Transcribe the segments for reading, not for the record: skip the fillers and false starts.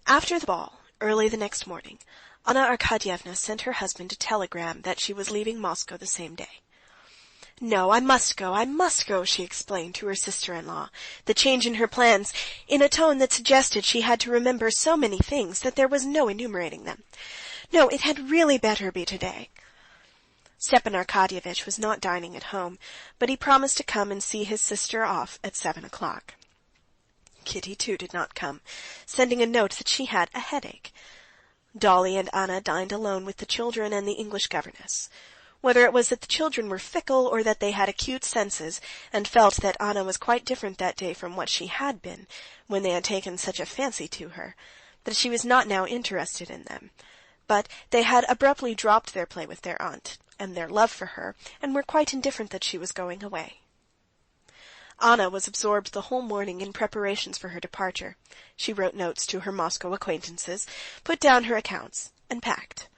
After the ball, early the next morning, Anna Arkadyevna sent her husband a telegram that she was leaving Moscow the same day. "No, I must go," she explained to her sister-in-law, the change in her plans, in a tone that suggested she had to remember so many things that there was no enumerating them. "No, it had really better be today." Stepan Arkadyevitch was not dining at home, but he promised to come and see his sister off at 7 o'clock. Kitty, too, did not come, sending a note that she had a headache. Dolly and Anna dined alone with the children and the English governess. Whether it was that the children were fickle, or that they had acute senses, and felt that Anna was quite different that day from what she had been, when they had taken such a fancy to her, that she was not now interested in them, but they had abruptly dropped their play with their aunt, and their love for her, and were quite indifferent that she was going away. Anna was absorbed the whole morning in preparations for her departure. She wrote notes to her Moscow acquaintances, put down her accounts, and packed.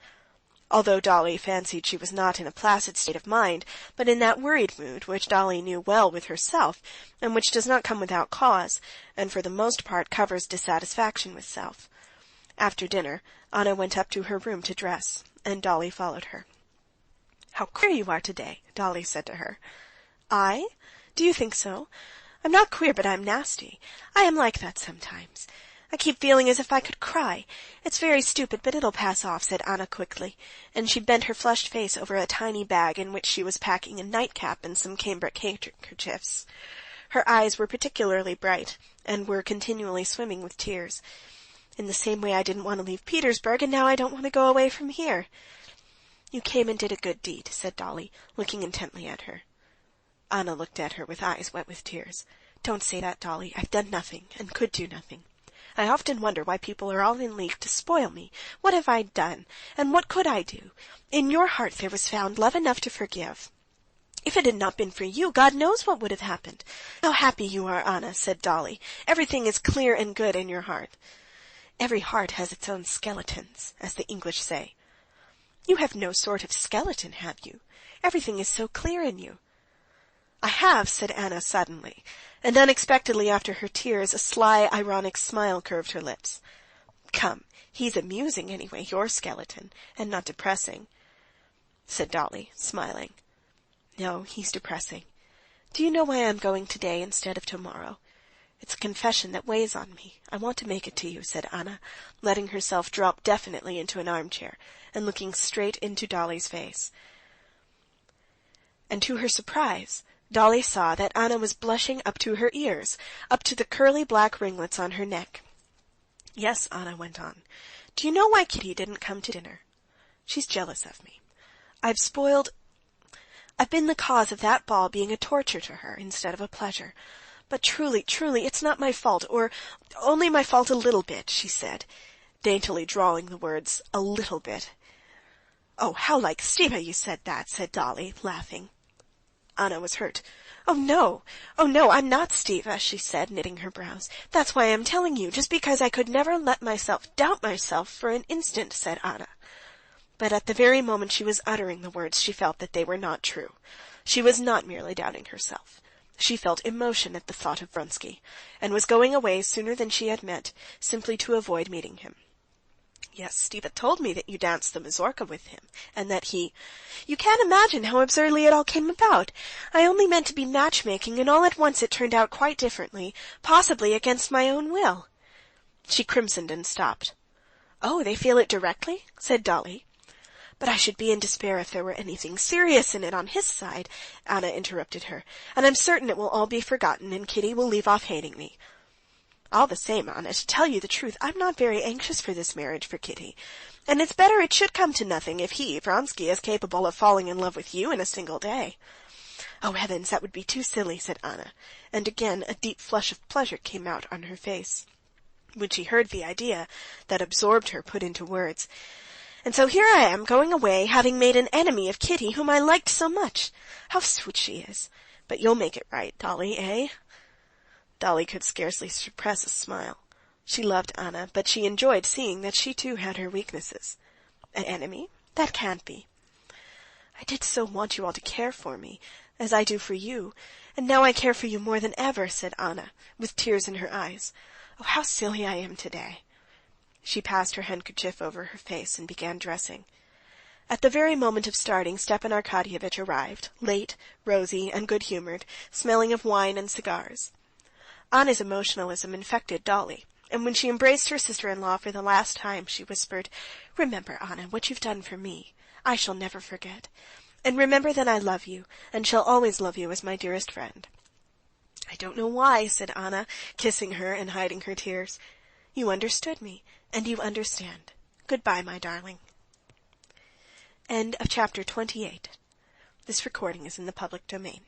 Although Dolly fancied she was not in a placid state of mind, but in that worried mood which Dolly knew well with herself, and which does not come without cause, and for the most part covers dissatisfaction with self. After dinner, Anna went up to her room to dress, and Dolly followed her. "How queer you are today," Dolly said to her. "I? Do you think so? I'm not queer, but I'm nasty. I am like that sometimes. I keep feeling as if I could cry. It's very stupid, but it'll pass off," said Anna quickly, and she bent her flushed face over a tiny bag in which she was packing a nightcap and some cambric handkerchiefs. Her eyes were particularly bright, and were continually swimming with tears. "In the same way I didn't want to leave Petersburg, and now I don't want to go away from here." "You came and did a good deed," said Dolly, looking intently at her. Anna looked at her with eyes wet with tears. "Don't say that, Dolly. I've done nothing, and could do nothing. I often wonder why people are all in league to spoil me. What have I done? And what could I do? In your heart there was found love enough to forgive. If it had not been for you, God knows what would have happened." "How happy you are, Anna," said Dolly. "Everything is clear and good in your heart." "Every heart has its own skeletons, as the English say." "You have no sort of skeleton, have you? Everything is so clear in you." "I have," said Anna suddenly, and unexpectedly after her tears a sly, ironic smile curved her lips. "Come, he's amusing anyway, your skeleton, and not depressing," said Dolly, smiling. "No, he's depressing. Do you know why I'm going today instead of tomorrow? It's a confession that weighs on me. I want to make it to you," said Anna, letting herself drop definitely into an armchair, and looking straight into Dolly's face. And to her surprise, Dolly saw that Anna was blushing up to her ears, up to the curly black ringlets on her neck. "Yes," Anna went on. "Do you know why Kitty didn't come to dinner? She's jealous of me. I've been the cause of that ball being a torture to her instead of a pleasure. But truly, it's not my fault, or only my fault a little bit," she said, daintily drawling the words, "a little bit." "Oh, how like Stiva you said that," said Dolly, laughing. Anna was hurt. Oh no, I'm not Stiva," she said, knitting her brows. "That's why I'm telling you, just because I could never let myself doubt myself for an instant," said Anna. But at the very moment she was uttering the words, she felt that they were not true. She was not merely doubting herself. She felt emotion at the thought of Vronsky, and was going away sooner than she had meant, simply to avoid meeting him. "Yes, Stiva told me that you danced the mazurka with him, and that he... You can't imagine how absurdly it all came about. I only meant to be matchmaking, and all at once it turned out quite differently, possibly against my own will." She crimsoned and stopped. "Oh, they feel it directly?" said Dolly. "But I should be in despair if there were anything serious in it on his side," Anna interrupted her, "and I'm certain it will all be forgotten, and Kitty will leave off hating me. All the same, Anna, to tell you the truth, I'm not very anxious for this marriage for Kitty, and it's better it should come to nothing if he, Vronsky, is capable of falling in love with you in a single day." "Oh, heavens, that would be too silly," said Anna, and again a deep flush of pleasure came out on her face, when she heard the idea that absorbed her put into words. "And so here I am, going away, having made an enemy of Kitty, whom I liked so much. How sweet she is! But you'll make it right, Dolly, eh?" Dolly could scarcely suppress a smile. She loved Anna, but she enjoyed seeing that she too had her weaknesses. "An enemy? That can't be." "I did so want you all to care for me, as I do for you, and now I care for you more than ever," said Anna, with tears in her eyes. "Oh, how silly I am today!" She passed her handkerchief over her face and began dressing. At the very moment of starting, Stepan Arkadyevitch arrived, late, rosy, and good-humored, smelling of wine and cigars. Anna's emotionalism infected Dolly, and when she embraced her sister-in-law for the last time, she whispered, "Remember, Anna, what you've done for me. I shall never forget. And remember that I love you, and shall always love you as my dearest friend." "I don't know why," said Anna, kissing her and hiding her tears. "You understood me, and you understand. Goodbye, my darling." End of chapter 28. This recording is in the public domain.